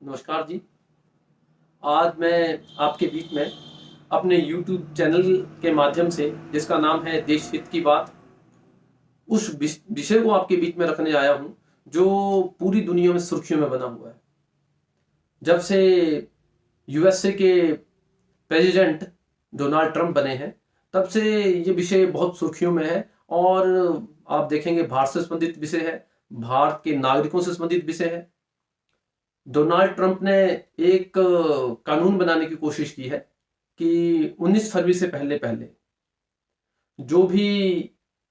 नमस्कार जी। आज मैं आपके बीच में अपने यूट्यूब चैनल के माध्यम से, जिसका नाम है देश हित की बात, उस विषय को आपके बीच में रखने आया हूँ, जो पूरी दुनिया में सुर्खियों में बना हुआ है। जब से यूएसए के प्रेसिडेंट डोनाल्ड ट्रंप बने हैं, तब से ये विषय बहुत सुर्खियों में है। और आप देखेंगे, भारत से संबंधित विषय है, भारत के नागरिकों से संबंधित विषय है। डोनाल्ड ट्रंप ने एक कानून बनाने की कोशिश की है कि 19 फरवरी से पहले पहले जो भी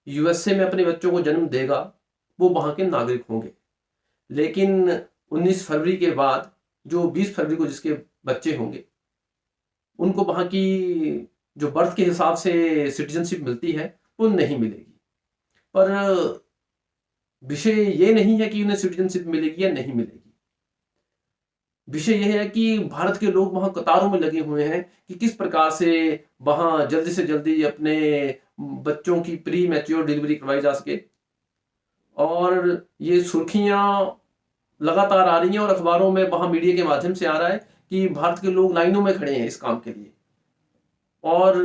यूएसए में अपने बच्चों को जन्म देगा, वो वहां के नागरिक होंगे। लेकिन 19 फरवरी के बाद जो 20 फरवरी को जिसके बच्चे होंगे, उनको वहां की जो बर्थ के हिसाब से सिटीजनशिप मिलती है, वो नहीं मिलेगी। पर विषय ये नहीं है कि उन्हें सिटीजनशिप मिलेगी या नहीं मिलेगी। विषय यह है कि भारत के लोग वहां कतारों में लगे हुए हैं कि किस प्रकार से वहां जल्दी से जल्दी अपने बच्चों की प्री मैच्योर डिलीवरी करवाई जा सके। और ये सुर्खियां लगातार आ रही हैं और अखबारों में, वहां मीडिया के माध्यम से आ रहा है कि भारत के लोग लाइनों में खड़े हैं इस काम के लिए। और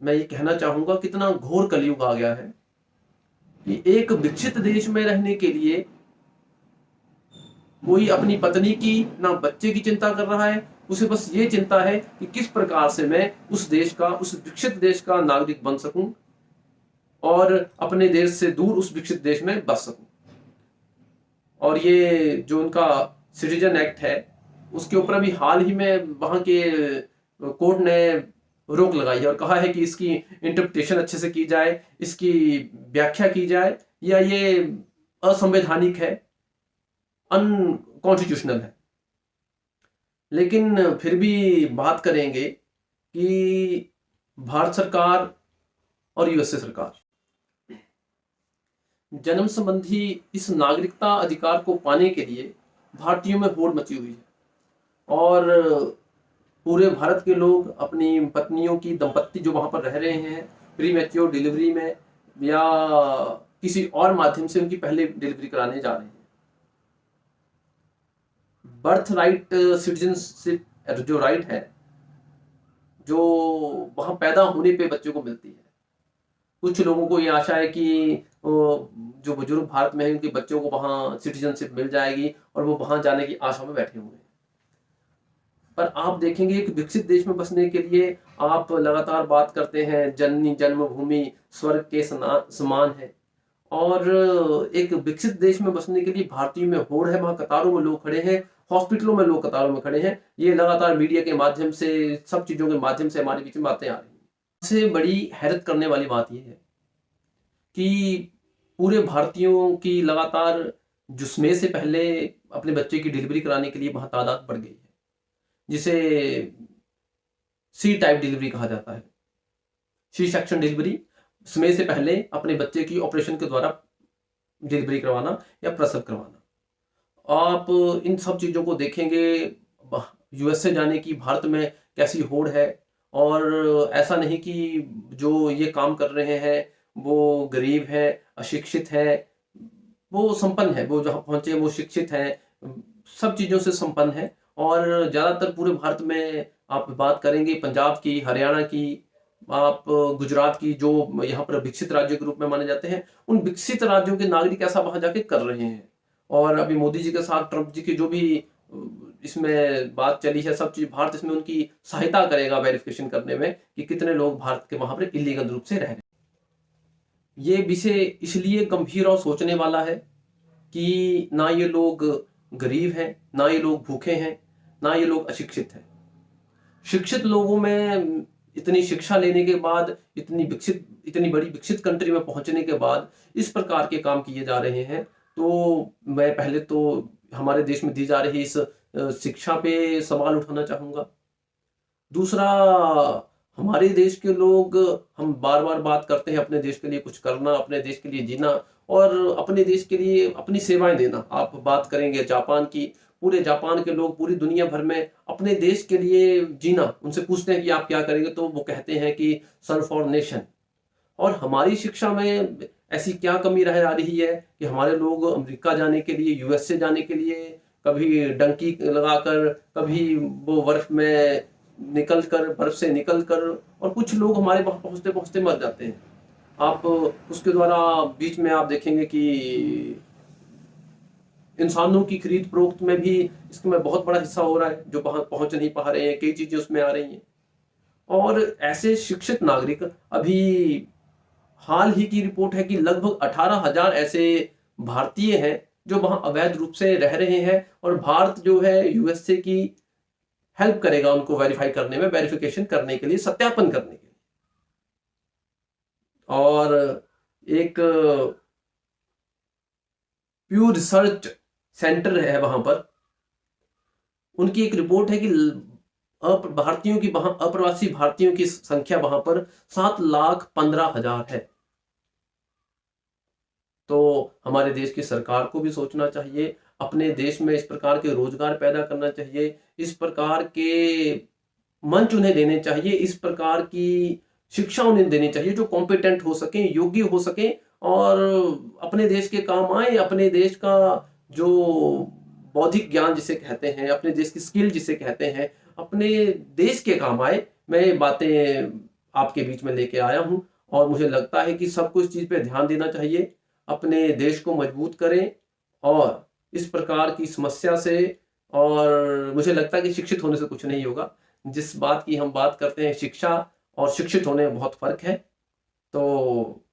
मैं ये कहना चाहूंगा, कितना घोर कलयुग आ गया है कि एक विकसित देश में रहने के लिए कोई अपनी पत्नी की ना बच्चे की चिंता कर रहा है। उसे बस ये चिंता है कि किस प्रकार से मैं उस देश का, उस विकसित देश का नागरिक बन सकूं और अपने देश से दूर उस विकसित देश में बस सकूं। और ये जो उनका सिटीजन एक्ट है, उसके ऊपर अभी हाल ही में वहां के कोर्ट ने रोक लगाई है और कहा है कि इसकी इंटरप्रिटेशन अच्छे से की जाए, इसकी व्याख्या की जाए, या ये असंवैधानिक है, अनकॉन्स्टिट्यूशनल है। लेकिन फिर भी बात करेंगे कि भारत सरकार और यूएसए सरकार, जन्म संबंधी इस नागरिकता अधिकार को पाने के लिए भारतीयों में होड़ मची हुई है। और पूरे भारत के लोग अपनी पत्नियों की, दंपत्ति जो वहां पर रह रहे हैं, प्री मैच्योर डिलीवरी में या किसी और माध्यम से उनकी पहले डिलीवरी कराने जा रहे हैं। बर्थ राइट, सिटीजनशिप जो राइट है, जो वहां पैदा होने पे बच्चों को मिलती है। कुछ लोगों को ये आशा है कि जो बुजुर्ग भारत में है, उनके बच्चों को वहां सिटीजनशिप मिल जाएगी और वो वहां जाने की आशा में बैठे हुए हैं। पर आप देखेंगे, एक विकसित देश में बसने के लिए आप लगातार बात करते हैं, जननी जन्मभूमि स्वर्ग के समान है। और एक विकसित देश में बसने के लिए भारतीयों में होड़ है, वहां कतारों में लोग खड़े हैं, हॉस्पिटलों में लोग कतारों में खड़े हैं। ये लगातार मीडिया के माध्यम से, सब चीजों के माध्यम से हमारे बीच में बातें आ रही हैं। सबसे बड़ी हैरत करने वाली बात यह है कि पूरे भारतीयों की लगातार जुस्मे से पहले अपने बच्चे की डिलीवरी कराने के लिए वहां तादाद बढ़ गई है, जिसे सी टाइप डिलीवरी कहा जाता है। सी सेक्शन डिलीवरी, समय से पहले अपने बच्चे की ऑपरेशन के द्वारा डिलीवरी करवाना या प्रसव करवाना। आप इन सब चीजों को देखेंगे, यूएसए जाने की भारत में कैसी होड़ है। और ऐसा नहीं कि जो ये काम कर रहे हैं वो गरीब है, अशिक्षित है, वो संपन्न है। वो जहां पहुंचे वो शिक्षित है, सब चीजों से संपन्न है। और ज्यादातर पूरे भारत में आप बात करेंगे पंजाब की, हरियाणा की, आप गुजरात की, जो यहाँ पर विकसित राज्यों के रूप में माने जाते हैं, उन विकसित राज्यों के नागरिक ऐसा वहां जाके कर रहे हैं। और अभी मोदी जी के साथ ट्रंप जी की जो भी इसमें बात चली है, सब चीज भारत इसमें उनकी सहायता करेगा वेरिफिकेशन करने में कि कितने लोग भारत के वहां पर इलीगल रूप से रह रहे हैं। ये विषय इसलिए गंभीर और सोचने वाला है कि ना ये लोग गरीब हैं, ना ये लोग भूखे हैं, ना ये लोग अशिक्षित हैं। शिक्षित लोगों में इतनी शिक्षा लेने के बाद, इतनी बड़ी विकसित कंट्री में पहुंचने के बाद इस प्रकार के काम किए जा रहे हैं। तो मैं पहले तो हमारे देश में दी जा रही इस शिक्षा पे सवाल उठाना चाहूंगा। दूसरा, हमारे देश के लोग, हम बार बार बात करते हैं अपने देश के लिए कुछ करना, अपने देश के लिए जीना और अपने देश के लिए अपनी सेवाएं देना। आप बात करेंगे जापान की, पूरे जापान के लोग पूरी दुनिया भर में अपने देश के लिए जीना, उनसे पूछते हैं कि आप क्या करेंगे, तो वो कहते हैं कि सर्व फॉर नेशन। और हमारी शिक्षा में ऐसी क्या कमी रह जा रही है कि हमारे लोग अमेरिका जाने के लिए, यूएसए जाने के लिए कभी डंकी लगाकर, कभी वो बर्फ में निकल कर, बर्फ से निकल कर, और कुछ लोग हमारे वहां पहुंचते पहुंचते मर जाते हैं। आप उसके द्वारा बीच में आप देखेंगे कि इंसानों की खरीद फरोख्त में भी इसमें बहुत बड़ा हिस्सा हो रहा है, जो वहां पहुंच नहीं पा रहे हैं, कई चीजें उसमें आ रही हैं। और ऐसे शिक्षित नागरिक, अभी हाल ही की रिपोर्ट है कि लगभग 18,000 ऐसे भारतीय हैं जो वहां अवैध रूप से रह रहे हैं, और भारत जो है यूएसए की हेल्प करेगा उनको वेरीफाई करने में, वेरिफिकेशन करने के लिए, सत्यापन करने के लिए। और एक प्यू रिसर्च सेंटर है वहां पर, उनकी एक रिपोर्ट है कि भारतीयों की, वहां अप्रवासी भारतीयों की संख्या वहां पर 7,15,000 है। तो हमारे देश की सरकार को भी सोचना चाहिए, अपने देश में इस प्रकार के रोजगार पैदा करना चाहिए, इस प्रकार के मंच उन्हें देने चाहिए, इस प्रकार की शिक्षा उन्हें देनी चाहिए जो कॉम्पिटेंट हो सके, योग्य हो सके, और अपने देश के काम आए, अपने देश का जो बौद्धिक ज्ञान जिसे कहते हैं, अपने देश की स्किल जिसे कहते हैं, अपने देश के काम आए। मैं ये बातें आपके बीच में लेके आया हूं, और मुझे लगता है कि सबको इस चीज पे ध्यान देना चाहिए, अपने देश को मजबूत करें, और इस प्रकार की समस्या से, और मुझे लगता है कि शिक्षित होने से कुछ नहीं होगा। जिस बात की हम बात करते हैं, शिक्षा और शिक्षित होने में बहुत फर्क है। तो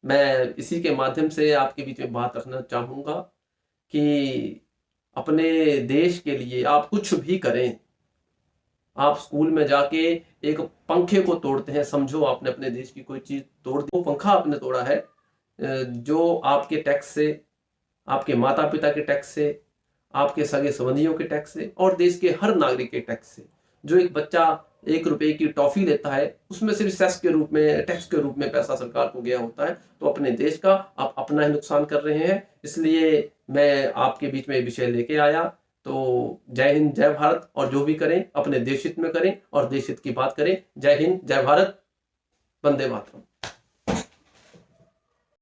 मैं इसी के माध्यम से आपके बीच में बात रखना चाहूंगा कि अपने देश के लिए आप कुछ भी करें। आप स्कूल में जाके एक पंखे को तोड़ते हैं, समझो आपने अपने देश की कोई चीज तोड़ दी, वो पंखा आपने तोड़ा है, जो आपके टैक्स से, आपके माता पिता के टैक्स से, आपके सगे संबंधियों के टैक्स से, और देश के हर नागरिक के टैक्स से। जो एक बच्चा 1 रुपए की टॉफी लेता है, उसमें सिर्फ सेस के रूप में, टैक्स के रूप में पैसा सरकार को गया होता है। तो अपने देश का आप अपना ही नुकसान कर रहे हैं। इसलिए मैं आपके बीच में ये विषय लेके आया। तो जय हिंद, जय भारत, और जो भी करें अपने देश हित में करें और देश हित की बात करें। जय हिंद, जय भारत, वंदे मातरम।